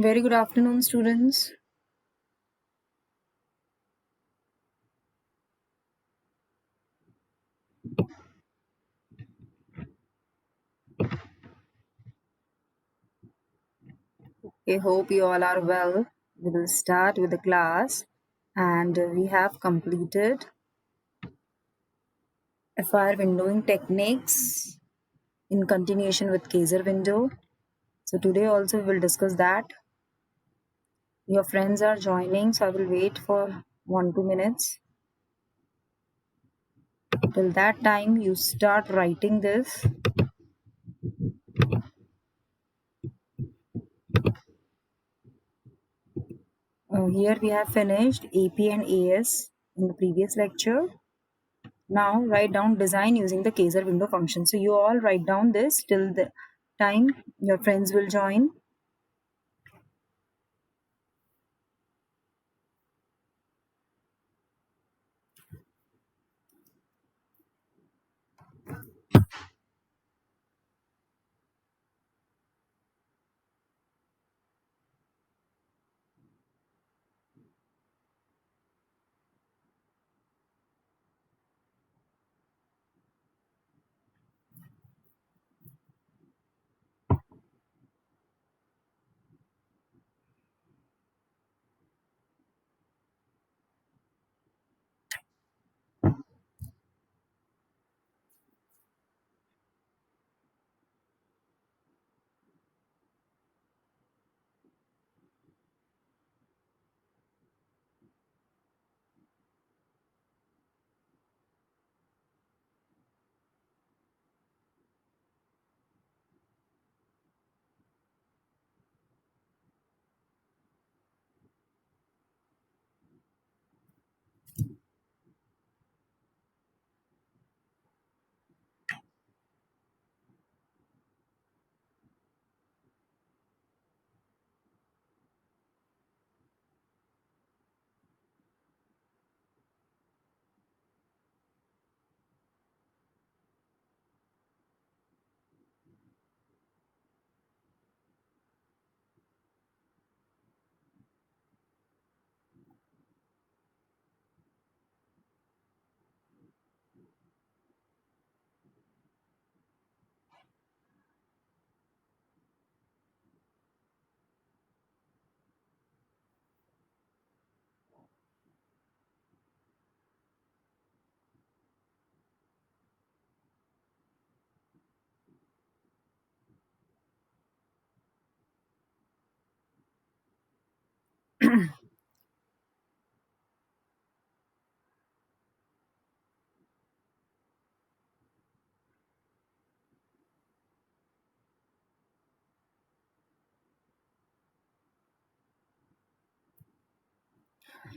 Very good afternoon, students. I hope you all are well. We will start with the class, and we have completed FR windowing techniques in continuation with Kaiser window. So today also we will discuss that. Your friends are joining, so I will wait for 1 2 minutes. Till that time, you start writing this. Here we have finished AP and AS in the previous lecture. Now write down design using the Kaiser window function. So you all write down this till the time your friends will join.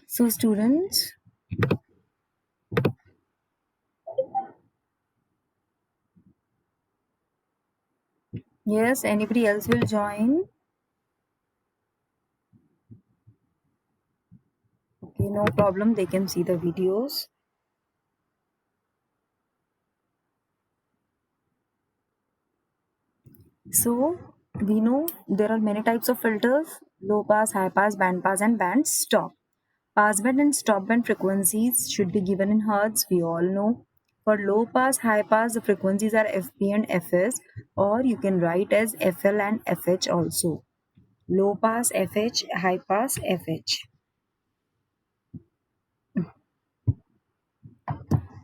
So students, yes, anybody else will join? Okay, no problem. They can see the videos. So we know there are many types of filters: low pass, high pass, band pass, and band stop. Passband and stop band frequencies should be given in hertz, we all know. For low pass, high pass, the frequencies are FP and FS, or you can write as FL and FH also. Low pass FH, high pass FH.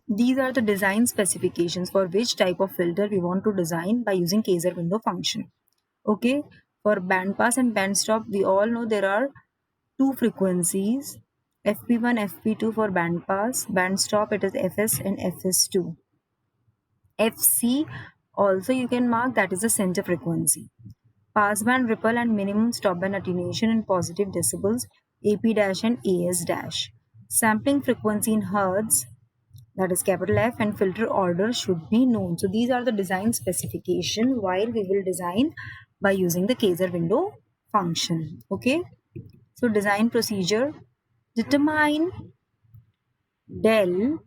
These are the design specifications for which type of filter we want to design by using Kaiser window function. Okay, for band pass and band stop, we all know there are two frequencies, FP1, FP2 for band pass, band stop it is FS and FS2. FC also you can mark, that is the center frequency. Passband ripple and minimum stopband attenuation in positive decibels, AP dash and AS dash. Sampling frequency in hertz, that is capital F, and filter order should be known. So these are the design specification while we will design by using the Kaiser window function. Okay. So design procedure, determine del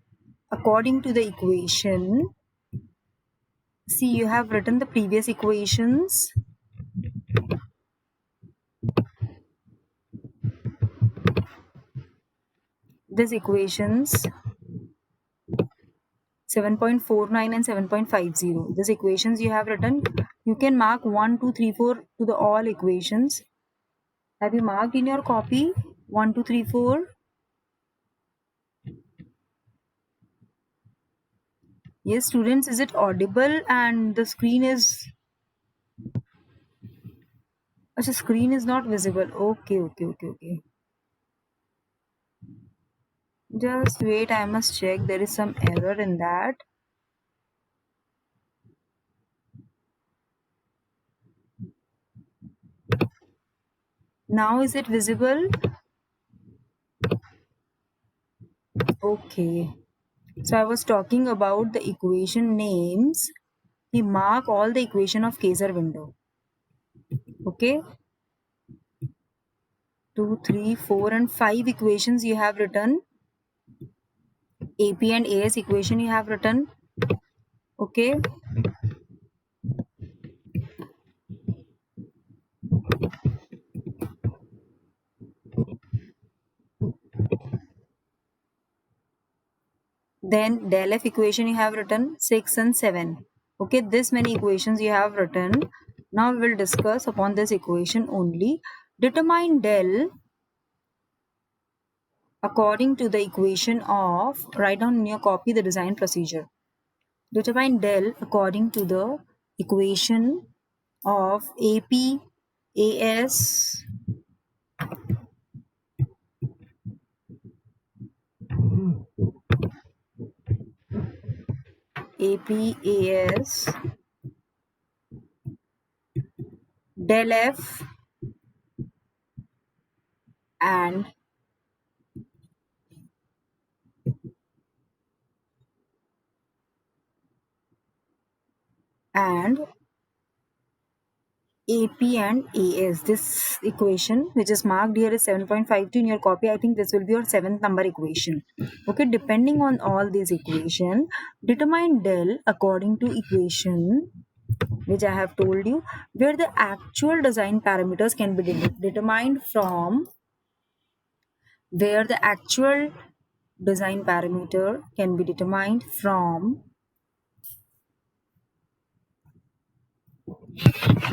according to the equation. See, you have written the previous equations. this equations 7.49 and 7.50. These equations you have written, you can mark 1, 2, 3, 4 to the all equations. Have you marked in your copy 1, 2, 3, 4? Yes, students, is it audible? And the screen is, the screen is not visible. Okay. Just wait, I must check. There is some error in that. Now is it visible? Okay. So I was talking about the equation names. We mark all the equation of Kaiser window. Okay. 2, 3, 4 and 5 equations you have written. AP and AS equation you have written. Okay. Then del F equation you have written 6 and 7. Okay, this many equations you have written. Now we will discuss upon this equation only. Determine del according to the equation of, write down in your copy the design procedure. Determine del according to the equation of AP, AS, AP, AS, del F and AP and AS. This equation which is marked here is 7.52 in your copy. I think this will be your 7th number equation. Okay, depending on all these equation, determine del according to equation which I have told you, where the actual design parameters can be determined from, where the actual design parameter can be determined from,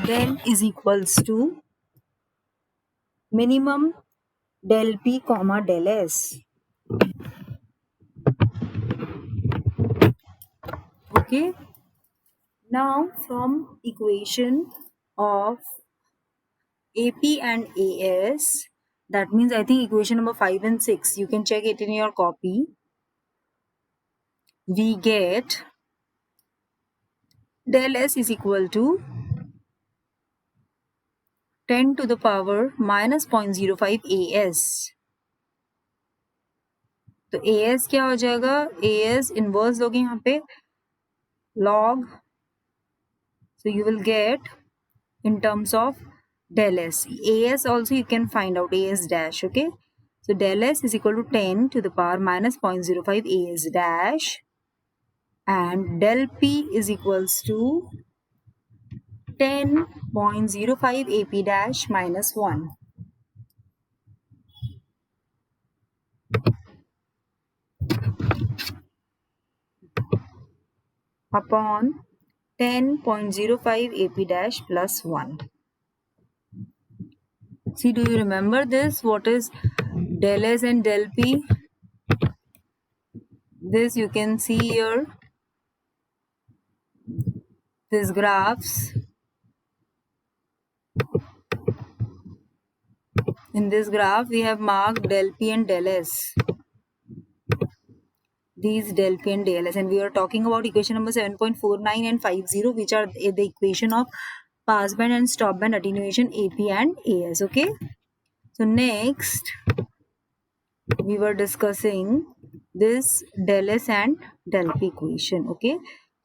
then is equals to minimum del P comma del S. Okay. Now from equation of AP and AS, that means I think equation number 5 and 6, you can check it in your copy. We get del S is equal to 10 to the power minus 0.05 AS. तो AS क्या हो जाएगा? AS inverse लोगे यहाँ पे log, so you will get in terms of del S. AS also you can find out AS dash. Okay, so del S is equal to 10 to the power minus 0.05 AS dash, and del P is equals to 10.05 AP dash minus 1 upon 10.05 AP dash plus 1. See, do you remember this? What is del S and del P? This you can see here. These graphs. In this graph, we have marked del P and del S. These del P and del S, and we are talking about equation number 7.49 and 50, which are the equation of passband and stopband attenuation AP and AS. Okay. So next, we were discussing this del S and del P equation. Okay.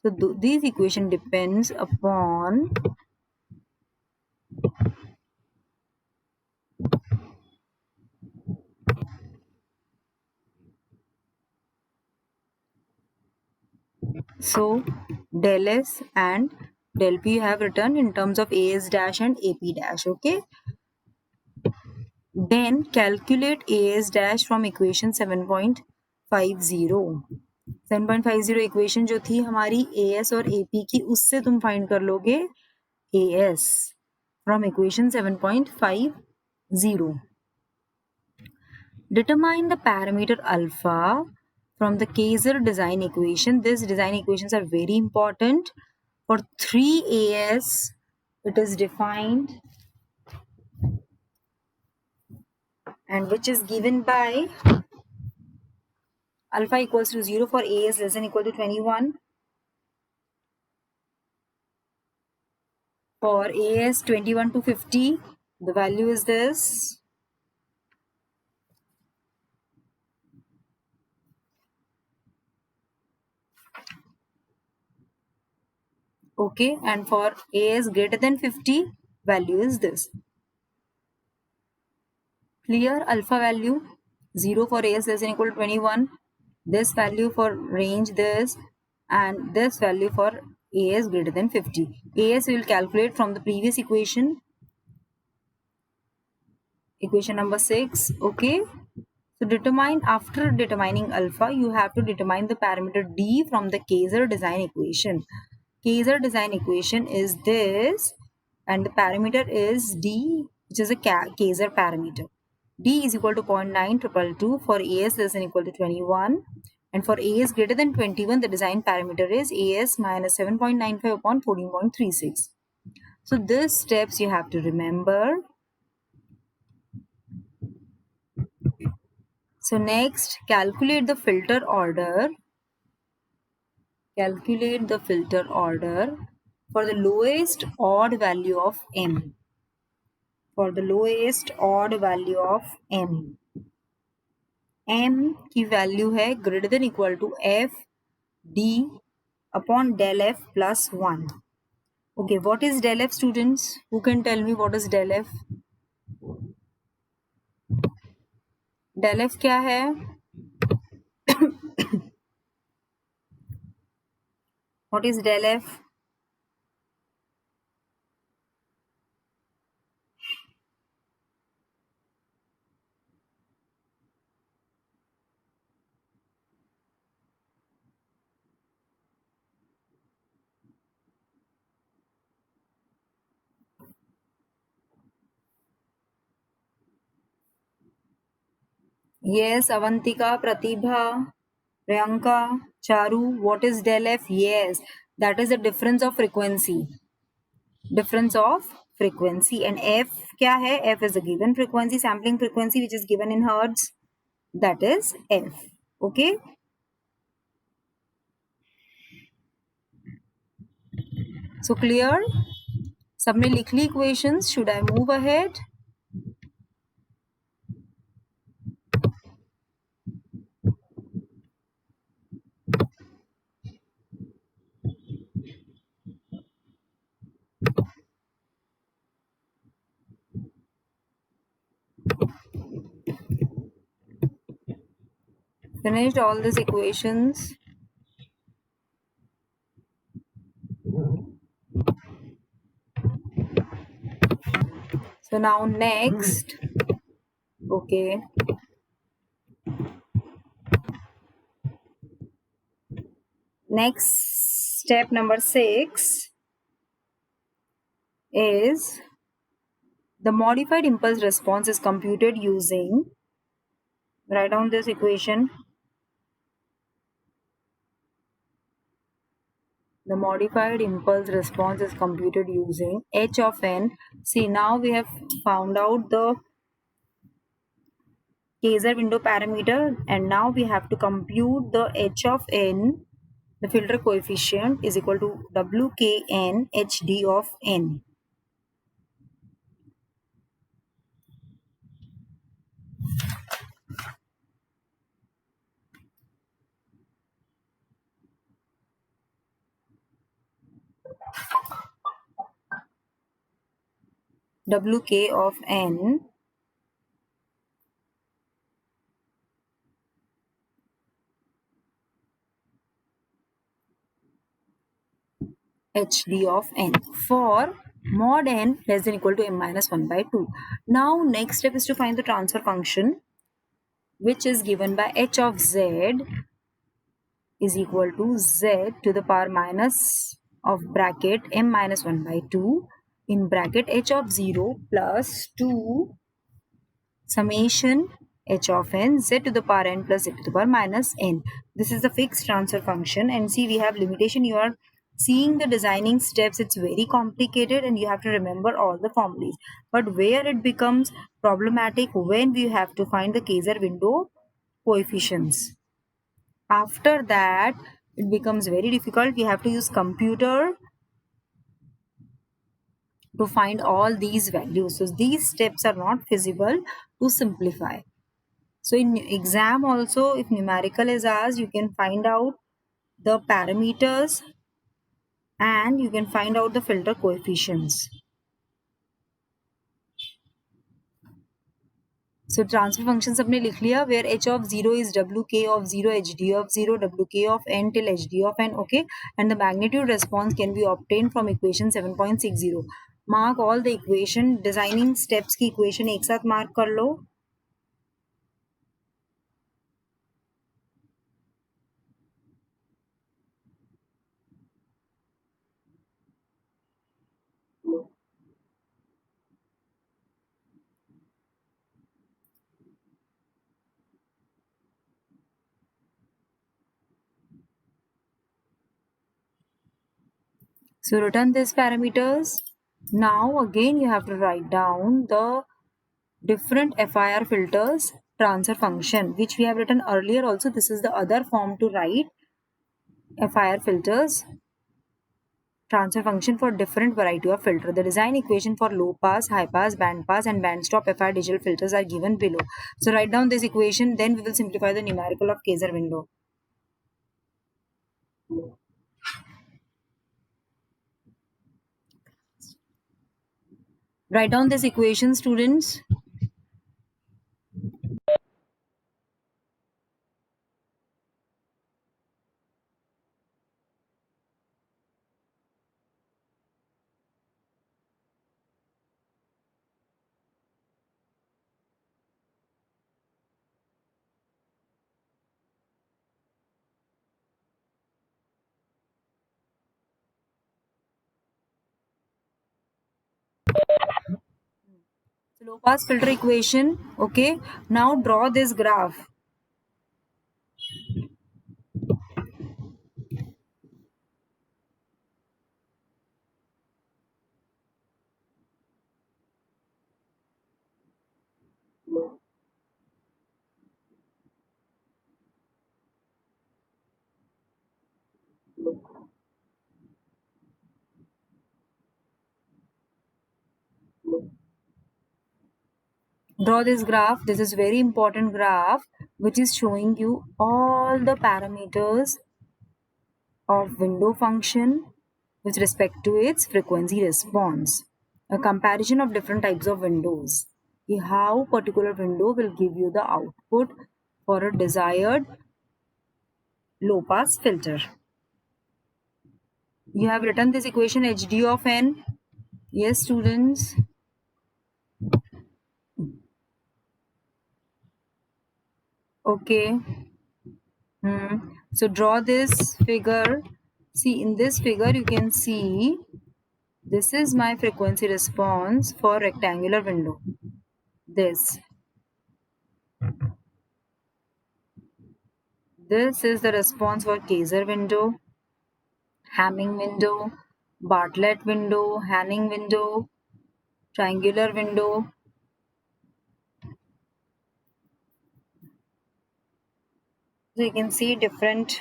So these equation depends upon so del S and del P you have written in terms of AS dash and AP dash. Okay. Then calculate AS dash from equation 7.50. 7.50 equation जो थी हमारी AS और AP की, उससे तुम find कर लोगे AS from equation 7.50. Determine the parameter alpha from the Kaiser design equation. These design equations are very important. For 3AS, it is defined and which is given by alpha equals to 0 for AS less than equal to 21. For AS 21 to 50, the value is this. Okay, and for AS greater than 50, value is this. Clear? Alpha value 0 for AS less than equal to 21, this value for range this, and this value for AS greater than 50. AS we will calculate from the previous equation, equation number 6. Okay, so after determining alpha, you have to determine the parameter D from the Kaiser design equation. Kaiser design equation is this, and the parameter is D, which is a Kaiser parameter. D is equal to 0.9222 for AS less than equal to 21, and for AS greater than 21, the design parameter is AS minus 7.95 upon 14.36. So these steps you have to remember. So next, calculate the filter order. Calculate the filter order for the lowest odd value of M. For the lowest odd value of M. M की value है greater than equal to F D upon del F plus 1. Okay, what is del F, students? Who can tell me what is del F? Del F क्या है? What is del F? Yes, Avantika, Pratibha, Priyanka, Charu, what is del F? Yes, that is the difference of frequency. Difference of frequency. And F क्या है? F is a given frequency, sampling frequency which is given in hertz. That is F. Okay. So clear? सबने लिख ली equations. Should I move ahead? Finished all these equations. So now next, okay, next step number 6 is the modified impulse response is computed using, write down this equation. The modified impulse response is computed using h of n. See, now we have found out the Kaiser window parameter, and now we have to compute the h of n. The filter coefficient is equal to Wkn Hd of n. Wk of n Hd of n. For mod n less than equal to m minus 1 by 2. Now next step is to find the transfer function, which is given by h of z is equal to z to the power minus of bracket m minus 1 by 2 in bracket h of 0 plus 2 summation h of n z to the power n plus z to the power minus n. This is the fixed transfer function, and see we have limitation. You are seeing the designing steps, it's very complicated and you have to remember all the formulas. But where it becomes problematic, when we have to find the Kaiser window coefficients. After that it becomes very difficult. We have to use computer to find all these values. So these steps are not feasible to simplify. So in exam also, if numerical is asked, you can find out the parameters and you can find out the filter coefficients. So transfer functions हमने लिख लिया, where h of 0 is wk of 0, hd of 0, wk of n till hd of n, okay, and the magnitude response can be obtained from equation 7.60. Mark all the equation, designing steps की equation एक साथ mark कर लो. So return these parameters. Now again you have to write down the different FIR filters transfer function, which we have written earlier also. This is the other form to write FIR filters transfer function for different variety of filter. The design equation for low pass, high pass, band pass and band stop FIR digital filters are given below. So write down this equation, then we will simplify the numerical of Kaiser window. Write down this equation, students. So low pass filter equation, okay. Now draw this graph. Draw this graph. This is very important graph which is showing you all the parameters of window function with respect to its frequency response. A comparison of different types of windows. How particular window will give you the output for a desired low pass filter. You have written this equation hd of n. Yes, students. Okay. So draw this figure. See, in this figure you can see this is my frequency response for rectangular window. This is the response for Kaiser window, Hamming window, Bartlett window, Hanning window, triangular window. So you can see different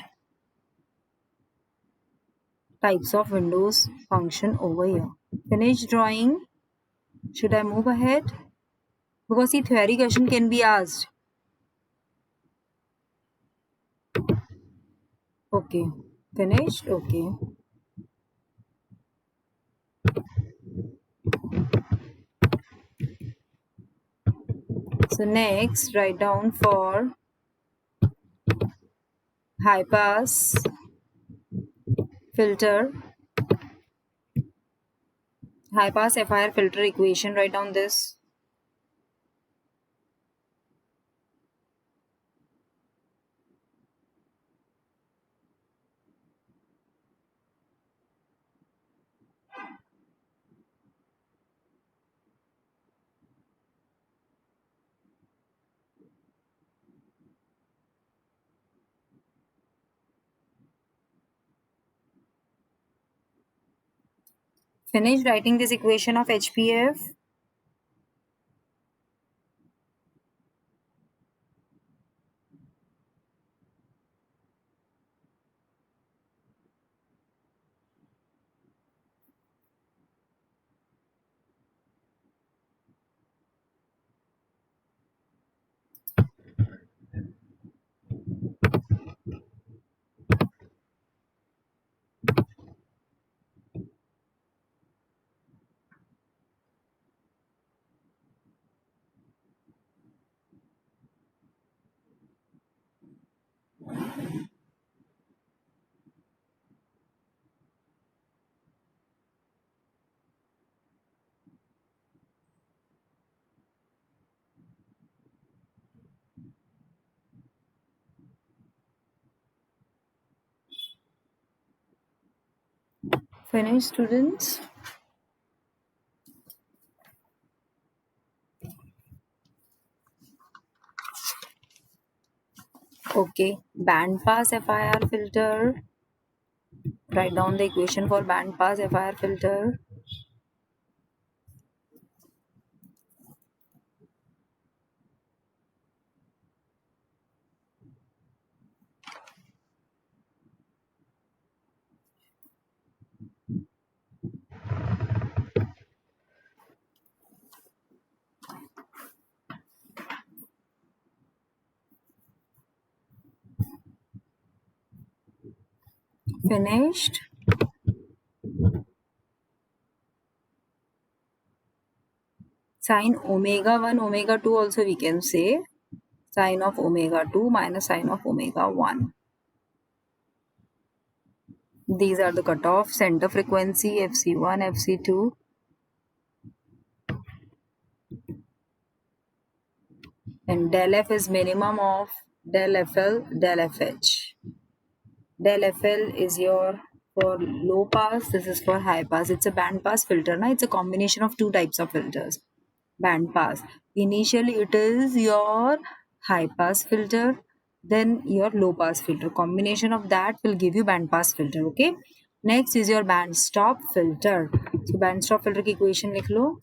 types of windows function over here. Finish drawing. Should I move ahead? Because the theory question can be asked. Okay. Finished? Okay. So next, write down for high pass filter. High pass FIR filter equation, write down this. Finish writing this equation of HPF. Finish, students. Okay, band pass FIR filter. Write down the equation for band pass FIR filter. Finished. Sine omega 1, omega 2 also we can say. Sine of omega 2 minus sine of omega 1. These are the cutoff, center frequency, FC1, FC2. And del F is minimum of del FL, del FH. Del FL is your for low pass, this is for high pass. It's a band pass filter. Now it's a combination of two types of filters. Band pass. Initially it is your high pass filter, then your low pass filter. Combination of that will give you band pass filter. Okay. Next is your band stop filter. So band stop filter की equation लिख लो.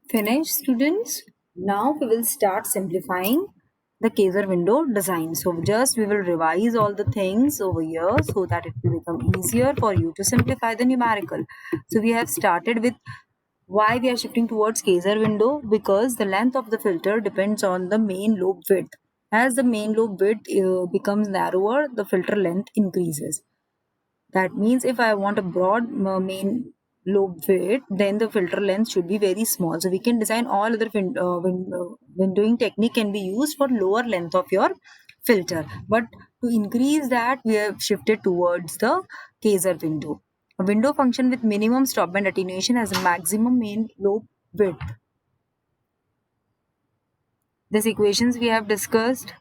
Finish, students. Now we will start simplifying the Kaiser window design. So just we will revise all the things over here so that it will become easier for you to simplify the numerical. So we have started with why we are shifting towards Kaiser window, because the length of the filter depends on the main lobe width. As the main lobe width becomes narrower, the filter length increases. That means if I want a broad main lobe width, then the filter length should be very small. So we can design all other windowing technique can be used for lower length of your filter. But to increase that, we have shifted towards the Kaiser window. A window function with minimum stop band attenuation has a maximum main lobe width. These equations we have discussed.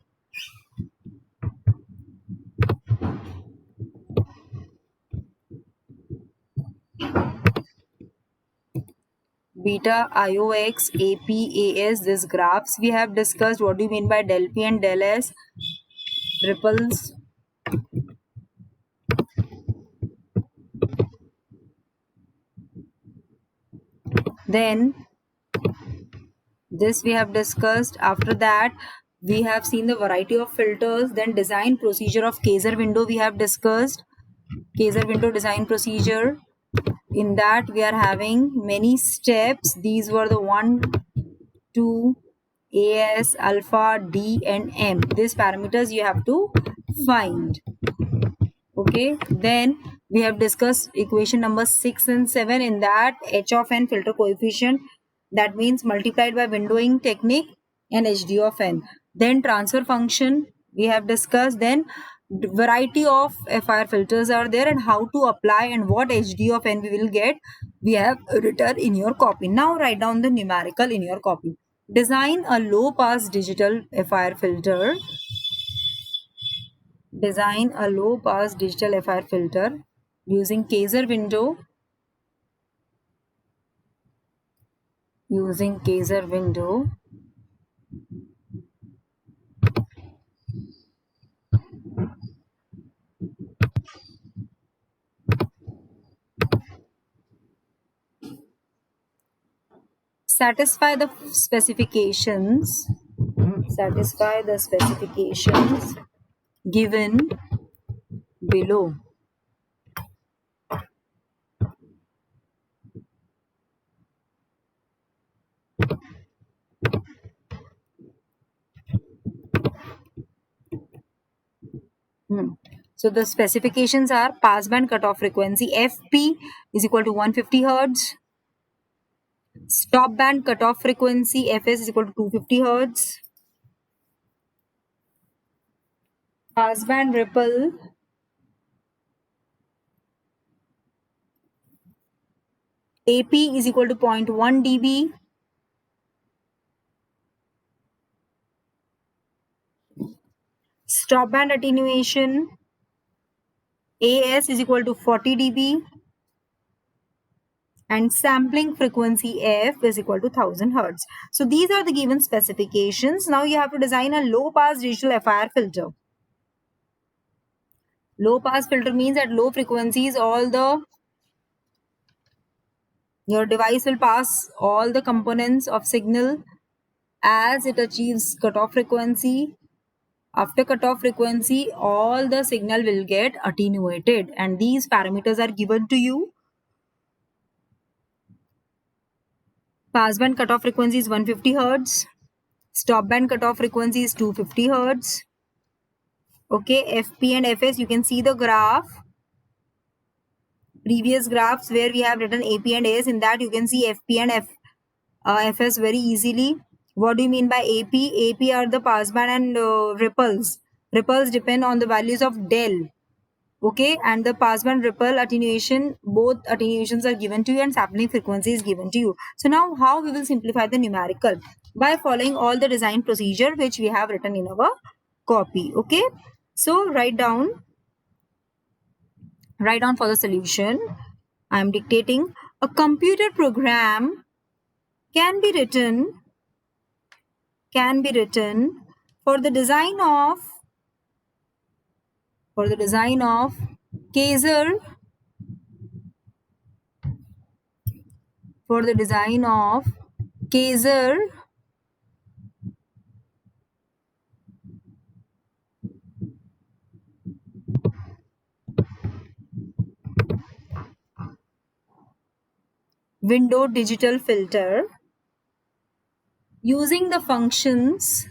Beta, IOX, AP, AS, this graphs we have discussed. What do you mean by del P and del S? Ripples. Then this we have discussed. After that, we have seen the variety of filters. Then design procedure of Kaiser window we have discussed. Kaiser window design procedure. In that we are having many steps. These were the 1, 2, AS, alpha, D and M. These parameters you have to find. Okay, then we have discussed equation number 6 and 7. In that, h of n filter coefficient, that means multiplied by windowing technique, and hd of n. Then transfer function we have discussed. Then variety of FIR filters are there and how to apply and what hd of n we will get, we have written in your copy. Now write down the numerical in your copy. Design a low pass digital FIR filter. Design a low pass digital FIR filter using Kaiser window. Using Kaiser window. Satisfy the specifications. Satisfy the specifications given below. So the specifications are passband cutoff frequency FP is equal to 150 Hertz. Stop band cutoff frequency FS is equal to 250 Hertz. Passband ripple AP is equal to 0.1 dB. Stop band attenuation AS is equal to 40 dB and sampling frequency F is equal to 1000 Hertz. So these are the given specifications. Now you have to design a low pass digital FIR filter. Low pass filter means at low frequencies your device will pass all the components of signal as it achieves cutoff frequency. After cutoff frequency, all the signal will get attenuated and these parameters are given to you. Passband cutoff frequency is 150 Hertz. Stop band cutoff frequency is 250 Hertz. Okay, FP and FS, you can see the graph. Previous graphs where we have written AP and AS, in that you can see FP and FS very easily. What do you mean by AP? AP are the passband and ripples. Ripples depend on the values of del. Okay, and the passband ripple attenuation, both attenuations are given to you and sampling frequency is given to you. So now how we will simplify the numerical? By following all the design procedure which we have written in our copy. Okay, so write down for the solution. I am dictating. A computer program can be written for the design of Kaiser window digital filter using the functions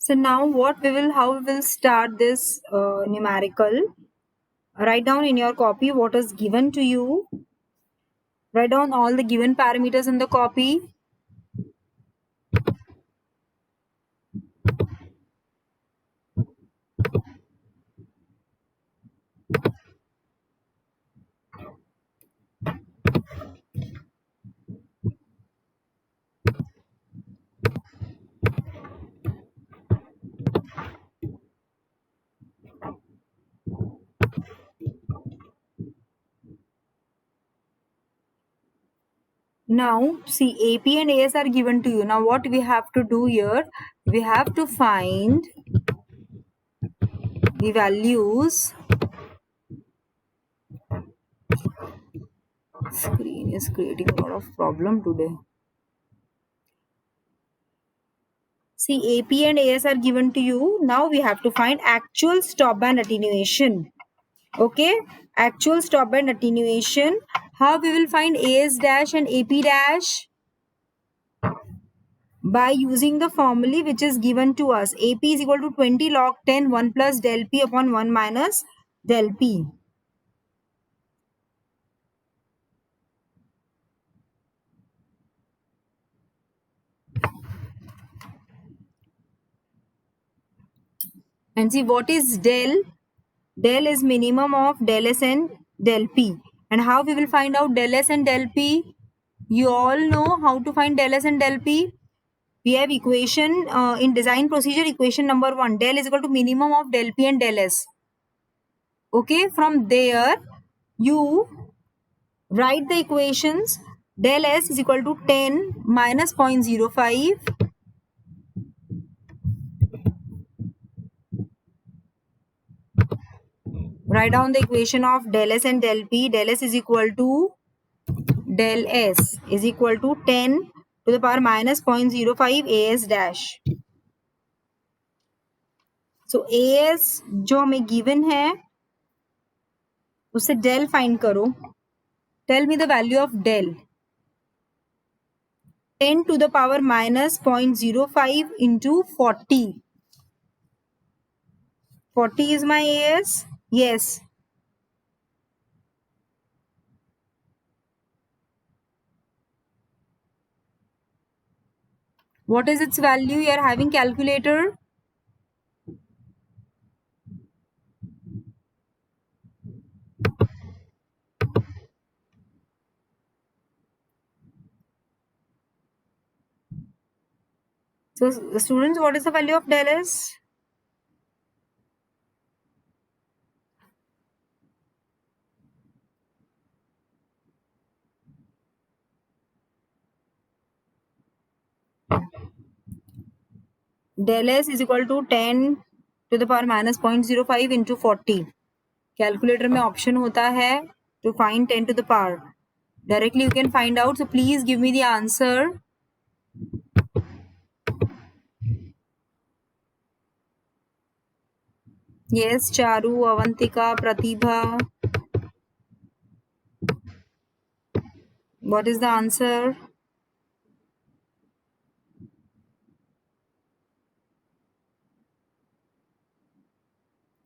So now how we will start this numerical. Write down in your copy what is given to you. Write down all the given parameters in the copy. Now, see, AP and AS are given to you. Now, what we have to do here? We have to find the values. Screen is creating a lot of problem today. See, AP and AS are given to you. Now, we have to find actual stop band attenuation. Okay, actual stop band attenuation. How we will find AS dash and AP dash? By using the formula which is given to us. AP is equal to 20 log 10 1 plus del P upon 1 minus del P. And see what is del? Del is minimum of del S and del P. And how we will find out del S and del P? You all know how to find del S and del P. We have equation in design procedure, equation number 1. Del is equal to minimum of del P and del S. Okay, from there you write the equations. Del S is equal to 10 minus 0.05. Write down the equation of del S and del P. Del S is equal to del S is equal to 10 to the power minus 0.05 AS dash. So AS जो हमें given है उससे del find करो. Tell me the value of del. 10 to the power minus 0.05 into 40. 40 is my AS? Yes. What is its value? You are having calculator. So students, what is the value of del S? Del S is equal to 10 to the power minus 0.05 into 40. Calculator में option होता है to find 10 to the power. Directly you can find out. So please give me the answer. Yes, Charu, Avantika, Pratibha. What is the answer?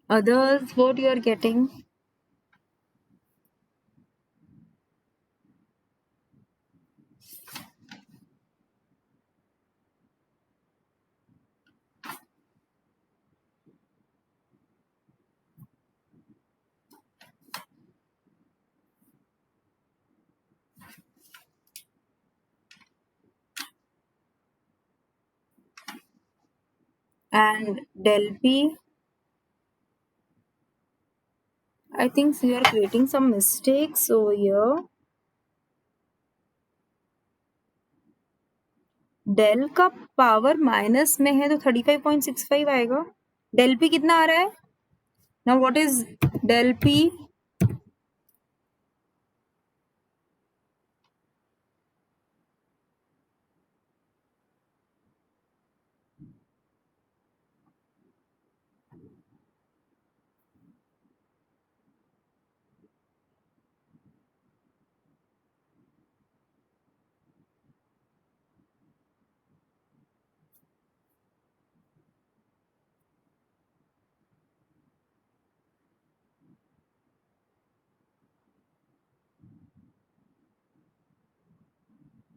Others, what you are getting? And del P? I think you are creating some mistakes over here. Del का power minus में है तो 35.65 आएगा. Del P कितना आ रहा है? Now what is del P?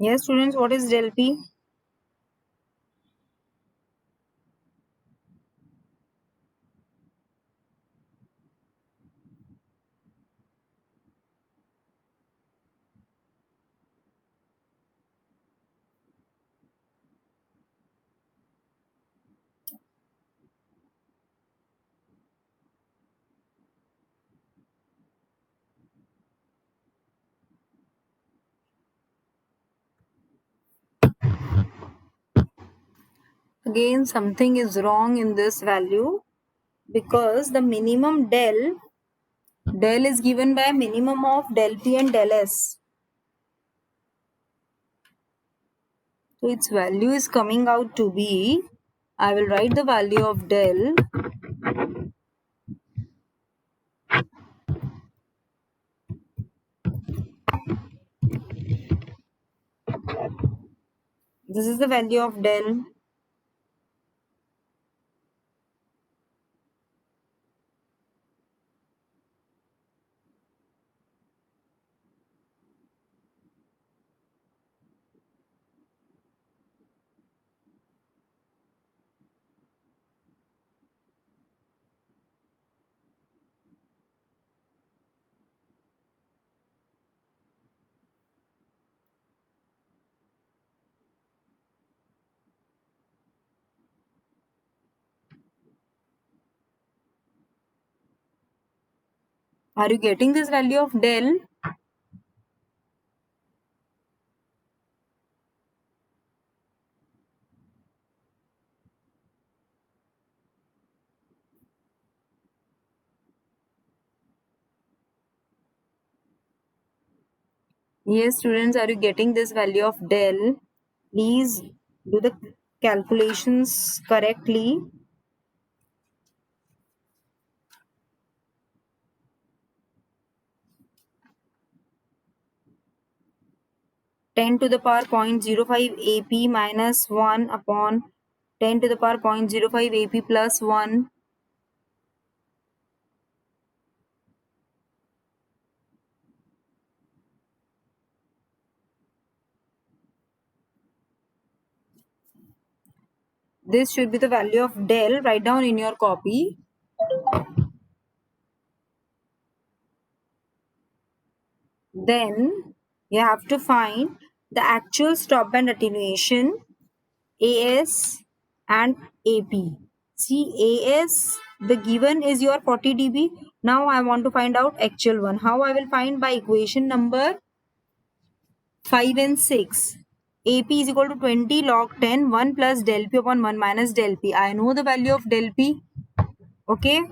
Yes, students, what is del P? Again, something is wrong in this value because the minimum del is given by a minimum of del P and del S. So its value is coming out to be, I will write the value of del. This is the value of del. Are you getting this value of del? Yes, students, are you getting this value of del? Please do the calculations correctly. 10 to the power 0.05 AP minus 1 upon 10 to the power 0.05 AP plus 1. This should be the value of del. Write down in your copy. Then you have to find the actual stop band attenuation, AS and AP. See, AS, the given is your 40 dB. Now I want to find out actual one. How I will find? By equation number 5 and 6. AP is equal to 20 log 10, 1 plus del P upon 1 minus del P. I know the value of del P. Okay.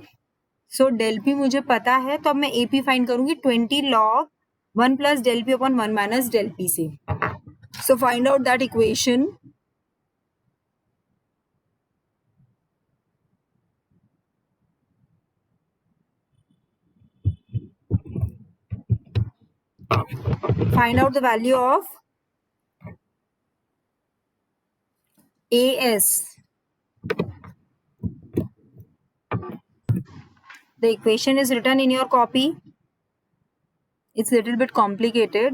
So del P मुझे पता है, तो अब मैं AP find करूंगी 20 log 1 plus del P upon 1 minus del P से. So find out that equation. Find out the value of AS. The equation is written in your copy. It's a little bit complicated,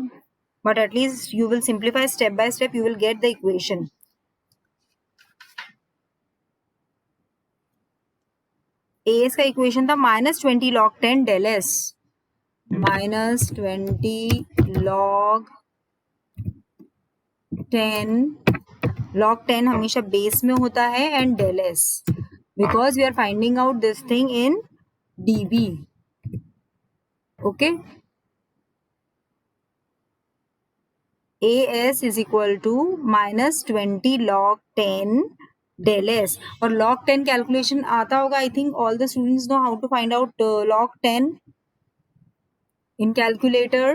but at least you will simplify step by step. You will get the equation. AS का equation था -20 log 10 del S. -20 log 10. log 10 हमेशा base में होता है and del S. Because we are finding out this thing in dB. Okay. AS is equal to -20 log 10 del S. और log 10 calculation आता होगा. I think all the students know how to find out log 10 in calculator.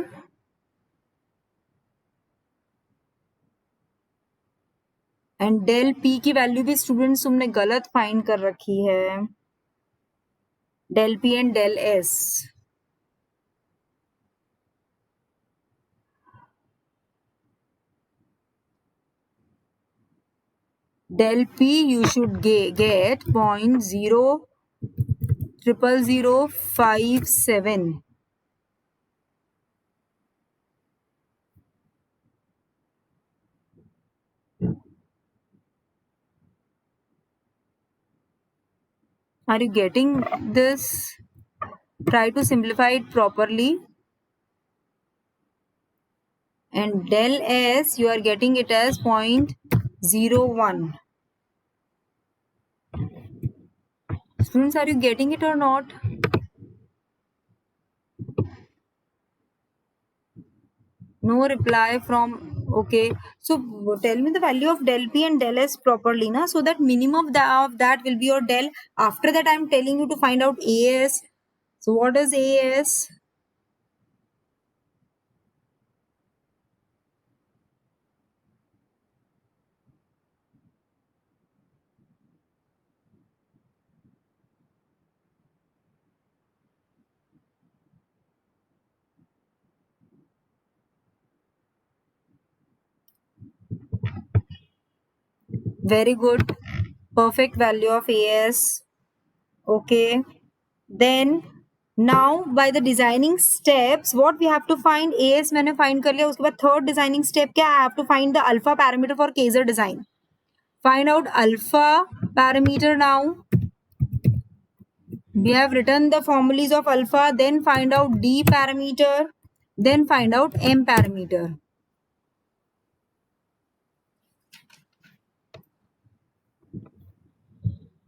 And del P की value भी students तुमने गलत find कर रखी है. del P and del S. Del P you should get 0.00057. Are you getting this? Try to simplify it properly. And del S you are getting it as 0.01. Students, are you getting it or not? No reply from. Okay, so tell me the value of del P and del S properly, na? So that minimum of that will be your del. After that, I'm telling you to find out AS. So what is AS? Very good. Perfect value of AS. Okay. Then now by the designing steps, what we have to find AS मैंने find कर लिया. उसके बाद third designing step क्या? I have to find the alpha parameter for Kaiser design. Find out alpha parameter now. We have written the formulas of alpha, then find out D parameter, then find out M parameter.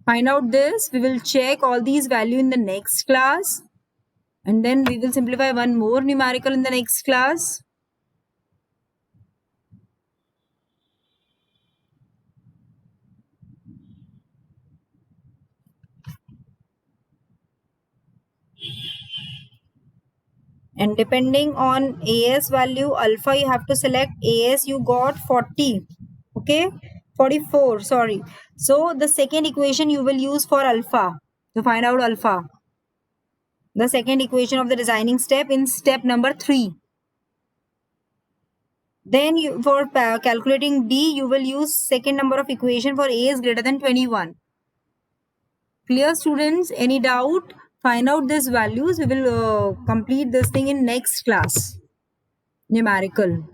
Find out this. We will check all these value in the next class. And then we will simplify one more numerical in the next class. And depending on AS value, alpha, you have to select AS, you got 40. Okay, 44, sorry. So the second equation you will use for alpha to find out alpha. The second equation of the designing step in step number 3. Then you, for calculating D, you will use second number of equation for A is greater than 21. Clear, students? Any doubt? Find out these values. We will complete this thing in next class. Numerical.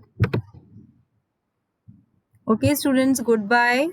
Okay, students, goodbye.